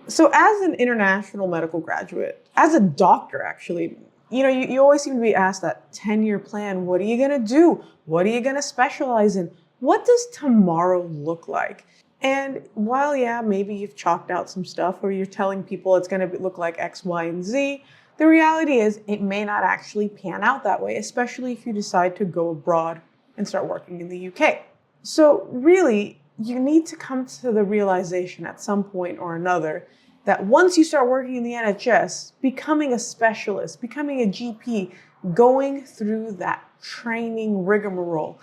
So as an international medical graduate, as a doctor, actually, you always seem to be asked that 10-year plan. What are you going to do? What are you going to specialize in? What does tomorrow look like? And while, yeah, maybe you've chalked out some stuff or you're telling people it's going to look like X, Y, and Z, the reality is it may not actually pan out that way, especially if you decide to go abroad and start working in the UK. So really, you need to come to the realization at some point or another that once you start working in the NHS, becoming a specialist, becoming a GP, going through that training rigmarole,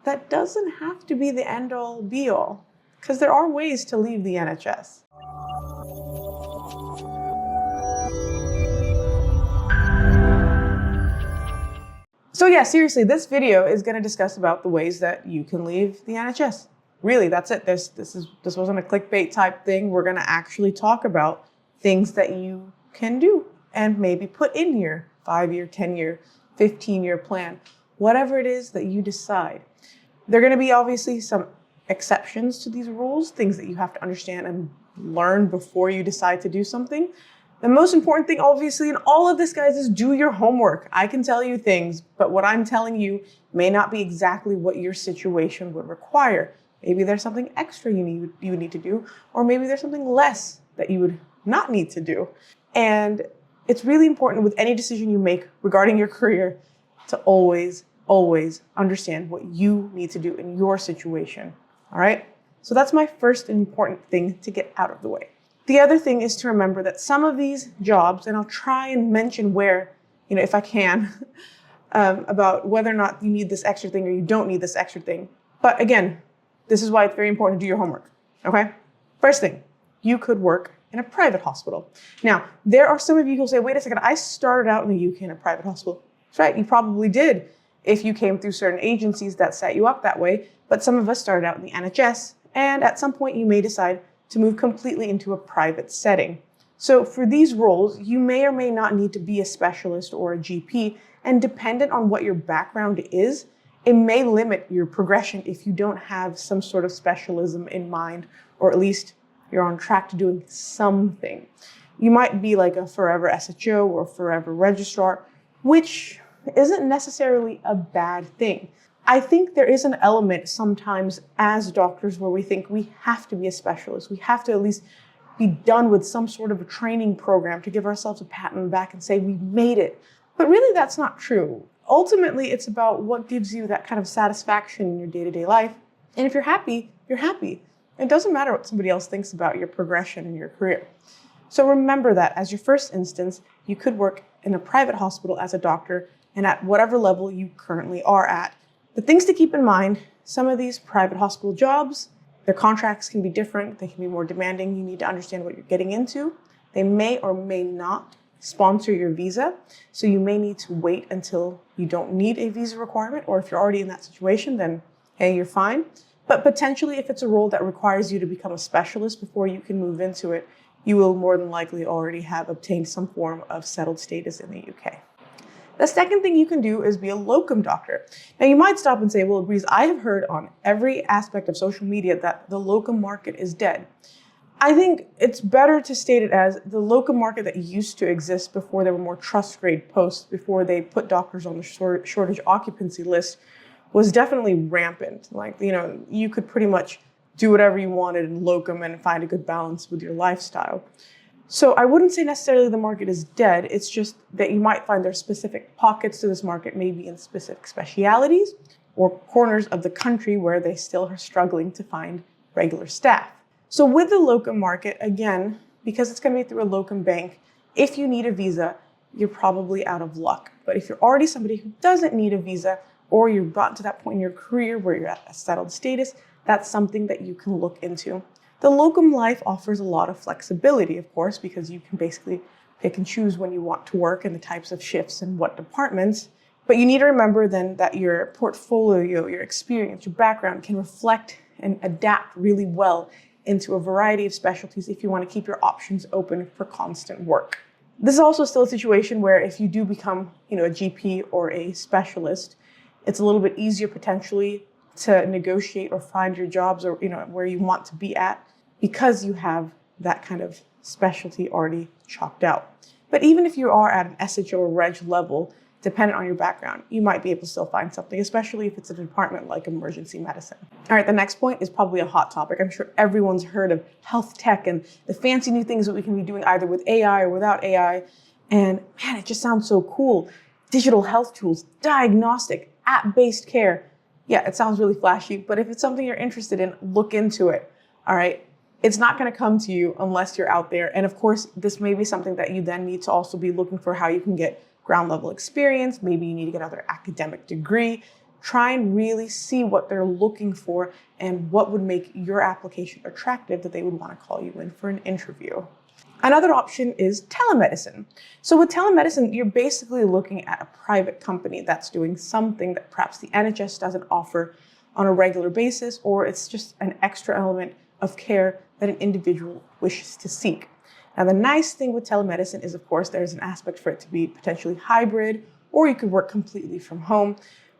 that doesn't have to be the end-all be-all, because there are ways to leave the NHS. So yeah, seriously, this video is going to discuss about the ways that you can leave the NHS. Really, that's it. This wasn't a clickbait type thing. We're going to actually talk about things that you can do and maybe put in your 5-year, 10-year, 15-year plan, whatever it is that you decide. There are going to be obviously some exceptions to these rules, things that you have to understand and learn before you decide to do something. The most important thing, obviously, in all of this, guys, is do your homework. I can tell you things, but what I'm telling you may not be exactly what your situation would require. Maybe there's something extra you need to do, or maybe there's something less that you would not need to do. And it's really important with any decision you make regarding your career to always understand what you need to do in your situation. All right? So that's my first important thing to get out of the way. The other thing is to remember that some of these jobs, and I'll try and mention where, if I can, about whether or not you need this extra thing or you don't need this extra thing. But again, this is why it's very important to do your homework, okay? First thing, you could work in a private hospital. Now, there are some of you who'll say, wait a second, I started out in the UK in a private hospital. That's right, you probably did if you came through certain agencies that set you up that way, but some of us started out in the NHS, and at some point you may decide to move completely into a private setting. So for these roles, you may or may not need to be a specialist or a GP, and dependent on what your background is, it may limit your progression if you don't have some sort of specialism in mind, or at least you're on track to doing something. You might be like a forever SHO or forever registrar, which isn't necessarily a bad thing. I think there is an element sometimes as doctors where we think we have to be a specialist. We have to at least be done with some sort of a training program to give ourselves a pat on the back and say we made it. But really that's not true. Ultimately, it's about what gives you that kind of satisfaction in your day-to-day life. And if you're happy, you're happy. It doesn't matter what somebody else thinks about your progression in your career. So remember that as your first instance, you could work in a private hospital as a doctor and at whatever level you currently are at. The things to keep in mind, some of these private hospital jobs, their contracts can be different. They can be more demanding. You need to understand what you're getting into. They may or may not sponsor your visa. So you may need to wait until you don't need a visa requirement, or if you're already in that situation, then hey, you're fine. But potentially if it's a role that requires you to become a specialist before you can move into it, you will more than likely already have obtained some form of settled status in the UK. The second thing you can do is be a locum doctor. Now you might stop and say, well, Breeze, I have heard on every aspect of social media that the locum market is dead. I think it's better to state it as the locum market that used to exist before there were more trust grade posts, before they put doctors on the shortage occupancy list, was definitely rampant. Like, you could pretty much do whatever you wanted in locum and find a good balance with your lifestyle. So I wouldn't say necessarily the market is dead. It's just that you might find there are specific pockets to this market, maybe in specific specialities or corners of the country where they still are struggling to find regular staff. So with the locum market, again, because it's going to be through a locum bank, if you need a visa, you're probably out of luck. But if you're already somebody who doesn't need a visa, or you've gotten to that point in your career where you're at a settled status, that's something that you can look into. The locum life offers a lot of flexibility, of course, because you can basically pick and choose when you want to work and the types of shifts and what departments. But you need to remember then that your portfolio, your experience, your background can reflect and adapt really well into a variety of specialties if you want to keep your options open for constant work. This is also still a situation where if you do become, a GP or a specialist, it's a little bit easier potentially to negotiate or find your jobs or, where you want to be at, because you have that kind of specialty already chalked out. But even if you are at an SHO or Reg level, dependent on your background, you might be able to still find something, especially if it's a department like emergency medicine. All right, the next point is probably a hot topic. I'm sure everyone's heard of health tech and the fancy new things that we can be doing either with AI or without AI. And man, it just sounds so cool. Digital health tools, diagnostic, app-based care. Yeah, it sounds really flashy, but if it's something you're interested in, look into it. All right. It's not going to come to you unless you're out there. And of course, this may be something that you then need to also be looking for how you can get ground level experience. Maybe you need to get another academic degree. Try and really see what they're looking for and what would make your application attractive that they would want to call you in for an interview. Another option is telemedicine. So with telemedicine, you're basically looking at a private company that's doing something that perhaps the NHS doesn't offer on a regular basis, or it's just an extra element of care that an individual wishes to seek. Now, the nice thing with telemedicine is, of course, there's an aspect for it to be potentially hybrid, or you could work completely from home.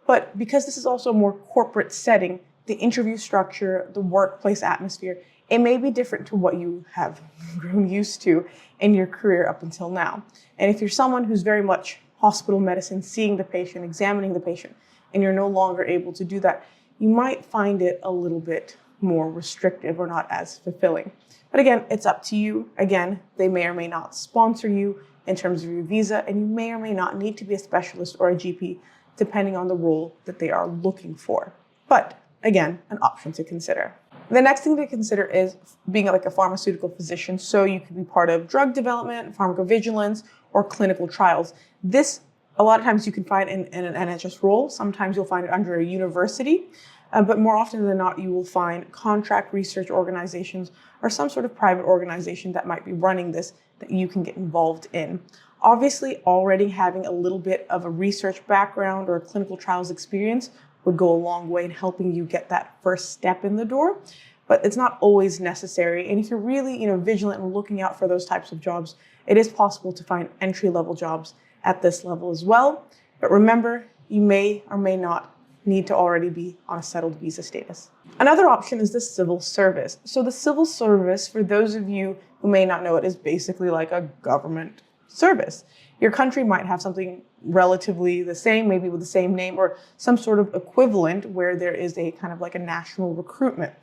But because this is also a more corporate setting, the interview structure, the workplace atmosphere, it may be different to what you have grown used to in your career up until now. And if you're someone who's very much hospital medicine, seeing the patient, examining the patient, and you're no longer able to do that, you might find it a little bit more restrictive or not as fulfilling. But again, it's up to you. Again, they may or may not sponsor you in terms of your visa, and you may or may not need to be a specialist or a GP, depending on the role that they are looking for. But again, an option to consider. The next thing to consider is being like a pharmaceutical physician. So you could be part of drug development, pharmacovigilance, or clinical trials. This, a lot of times you can find in an NHS role. Sometimes you'll find it under a university. But more often than not, you will find contract research organizations or some sort of private organization that might be running this that you can get involved in. Obviously, already having a little bit of a research background or a clinical trials experience would go a long way in helping you get that first step in the door, but it's not always necessary. And if you're really, vigilant and looking out for those types of jobs, it is possible to find entry-level jobs at this level as well. But remember, you may or may not need to already be on a settled visa status. Another option is the civil service. So the civil service, for those of you who may not know it, is basically like a government service. Your country might have something relatively the same, maybe with the same name or some sort of equivalent where there is a kind of like a national recruitment.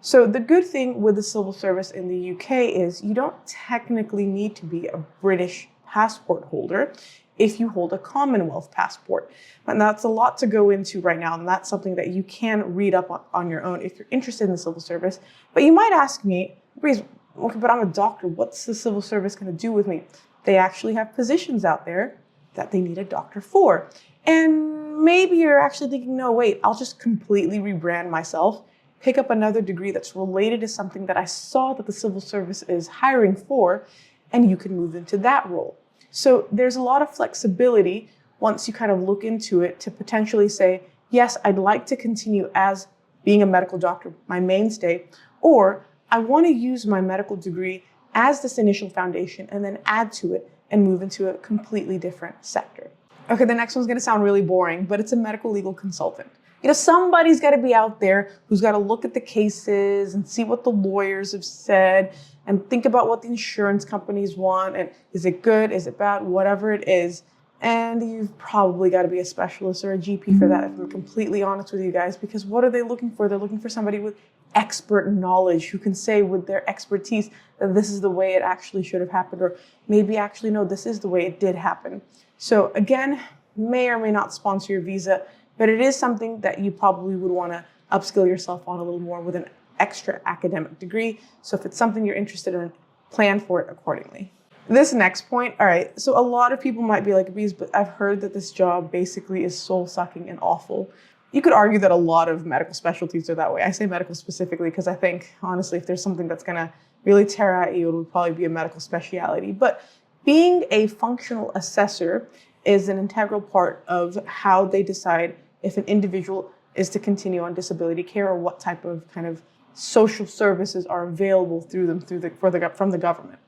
So the good thing with the civil service in the UK is you don't technically need to be a British passport holder if you hold a Commonwealth passport. And that's a lot to go into right now, and that's something that you can read up on your own if you're interested in the civil service. But you might ask me, okay, but I'm a doctor, what's the civil service going to do with me? They actually have positions out there that they need a doctor for. And maybe you're actually thinking, no, wait, I'll just completely rebrand myself, pick up another degree that's related to something that I saw that the civil service is hiring for, and you can move into that role. So there's a lot of flexibility once you kind of look into it to potentially say, yes, I'd like to continue as being a medical doctor, my mainstay, or I want to use my medical degree as this initial foundation and then add to it and move into a completely different sector. Okay, the next one's going to sound really boring, but it's a medical legal consultant. Somebody's got to be out there who's got to look at the cases and see what the lawyers have said and think about what the insurance companies want and is it good, is it bad, whatever it is. And you've probably got to be a specialist or a GP for that, if I'm completely honest with you guys, because what are they looking for? They're looking for somebody with expert knowledge who can say with their expertise that this is the way it actually should have happened, or maybe actually, no, this is the way it did happen. So again, may or may not sponsor your visa, but it is something that you probably would want to upskill yourself on a little more with an extra academic degree. So if it's something you're interested in, plan for it accordingly. This next point, all right, so a lot of people might be like, Bees, but I've heard that this job basically is soul-sucking and awful. You could argue that a lot of medical specialties are that way. I say medical specifically because I think, honestly, if there's something that's going to really tear at you, it would probably be a medical specialty. But being a functional assessor is an integral part of how they decide if an individual is to continue on disability care or what type of kind of social services are available through them from the government.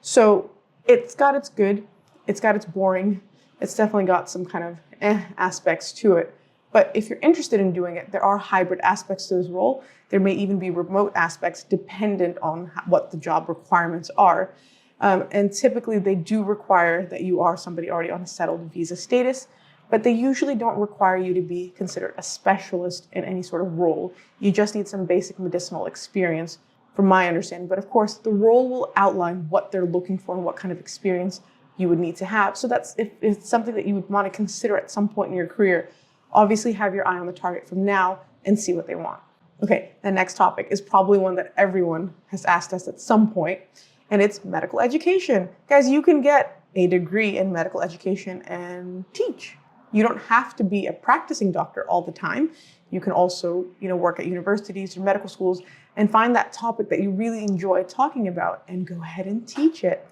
So it's got its good, it's got its boring, it's definitely got some kind of aspects to it. But if you're interested in doing it, there are hybrid aspects to this role. There may even be remote aspects dependent on what the job requirements are. And typically they do require that you are somebody already on a settled visa status, but they usually don't require you to be considered a specialist in any sort of role. You just need some basic medicinal experience, from my understanding. But of course, the role will outline what they're looking for and what kind of experience you would need to have. So that's if it's something that you would want to consider at some point in your career, obviously have your eye on the target from now and see what they want. Okay, the next topic is probably one that everyone has asked us at some point, and it's medical education. Guys, you can get a degree in medical education and teach. You don't have to be a practicing doctor all the time. You can also, work at universities or medical schools and find that topic that you really enjoy talking about and go ahead and teach it.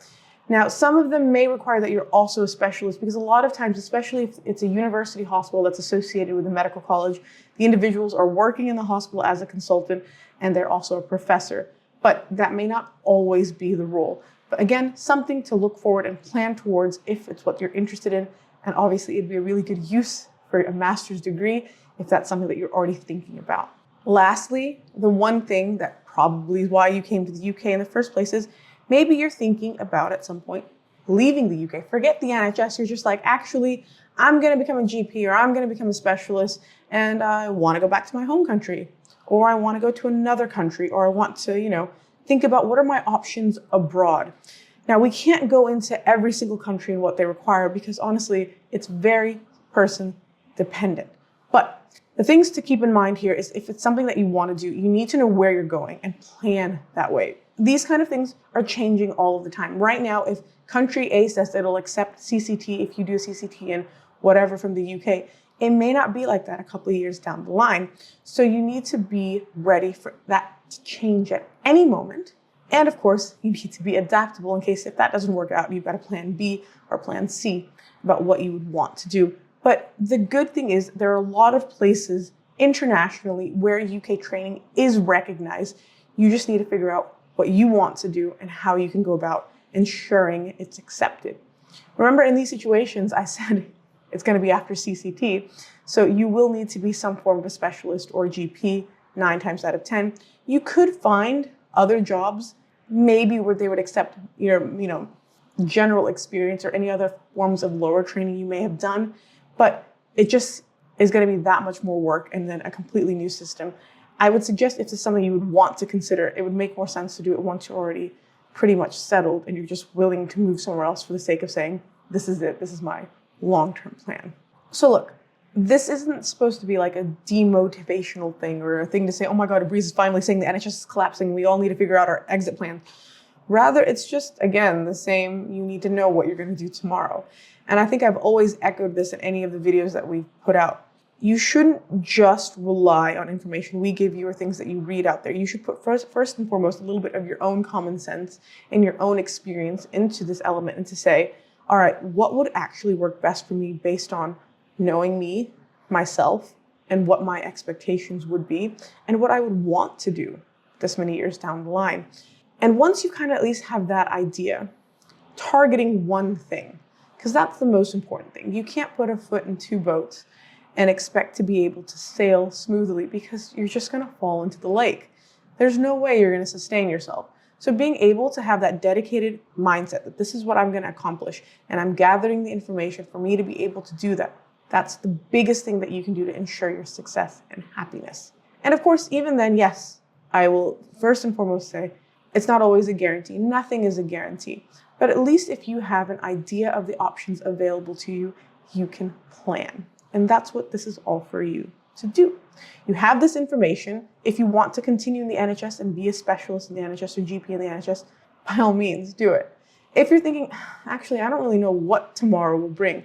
Now, some of them may require that you're also a specialist, because a lot of times, especially if it's a university hospital that's associated with a medical college, the individuals are working in the hospital as a consultant and they're also a professor. But that may not always be the role. But again, something to look forward and plan towards if it's what you're interested in. And obviously, it'd be a really good use for a master's degree if that's something that you're already thinking about. Lastly, the one thing that probably is why you came to the UK in the first place is maybe you're thinking about at some point leaving the UK. Forget the NHS. You're just like, actually, I'm going to become a GP or I'm going to become a specialist and I want to go back to my home country, or I want to go to another country, or I want to, think about what are my options abroad. Now, we can't go into every single country and what they require because honestly, it's very person dependent. But the things to keep in mind here is if it's something that you want to do, you need to know where you're going and plan that way. These kind of things are changing all of the time. Right now, if country A says that it'll accept CCT if you do a CCT in whatever from the UK, it may not be like that a couple of years down the line. So you need to be ready for that to change at any moment. And of course, you need to be adaptable in case if that doesn't work out, you've got a plan B or plan C about what you would want to do. But the good thing is there are a lot of places internationally where UK training is recognized. You just need to figure out what you want to do and how you can go about ensuring it's accepted. Remember, in these situations, I said it's going to be after CCT. So you will need to be some form of a specialist or GP 9 times out of 10. You could find other jobs, maybe where they would accept your, general experience or any other forms of lower training you may have done, but it just is going to be that much more work and then a completely new system. I would suggest if it's something you would want to consider, it would make more sense to do it once you're already pretty much settled and you're just willing to move somewhere else for the sake of saying, this is it, this is my long-term plan. So look, this isn't supposed to be like a demotivational thing or a thing to say, oh my God, Breeze is finally saying the NHS is collapsing. We all need to figure out our exit plan. Rather, it's just, again, the same. You need to know what you're going to do tomorrow. And I think I've always echoed this in any of the videos that we've put out. You shouldn't just rely on information we give you or things that you read out there. You should put first and foremost a little bit of your own common sense and your own experience into this element and to say, all right, what would actually work best for me based on knowing me, myself, and what my expectations would be and what I would want to do this many years down the line. And once you kind of at least have that idea, targeting one thing, because that's the most important thing. You can't put a foot in 2 boats and expect to be able to sail smoothly because you're just going to fall into the lake. There's no way you're going to sustain yourself. So being able to have that dedicated mindset that this is what I'm going to accomplish and I'm gathering the information for me to be able to do that, that's the biggest thing that you can do to ensure your success and happiness. And of course, even then, yes, I will first and foremost say it's not always a guarantee. Nothing is a guarantee. But at least if you have an idea of the options available to you, you can plan. And that's what this is all for you to do. You have this information. If you want to continue in the NHS and be a specialist in the NHS or GP in the NHS, by all means, do it. If you're thinking, actually, I don't really know what tomorrow will bring,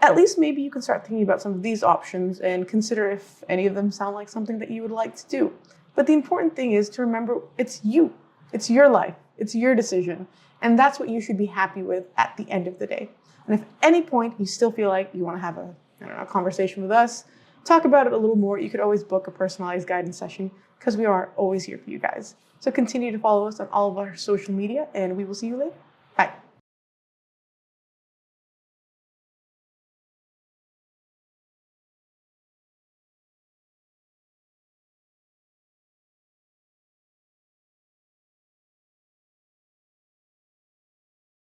at least maybe you can start thinking about some of these options and consider if any of them sound like something that you would like to do. But the important thing is to remember it's you. It's your life. It's your decision. And that's what you should be happy with at the end of the day. And if at any point you still feel like you want to have a conversation with us, talk about it a little more, you could always book a personalized guidance session because we are always here for you guys. So continue to follow us on all of our social media and we will see you later.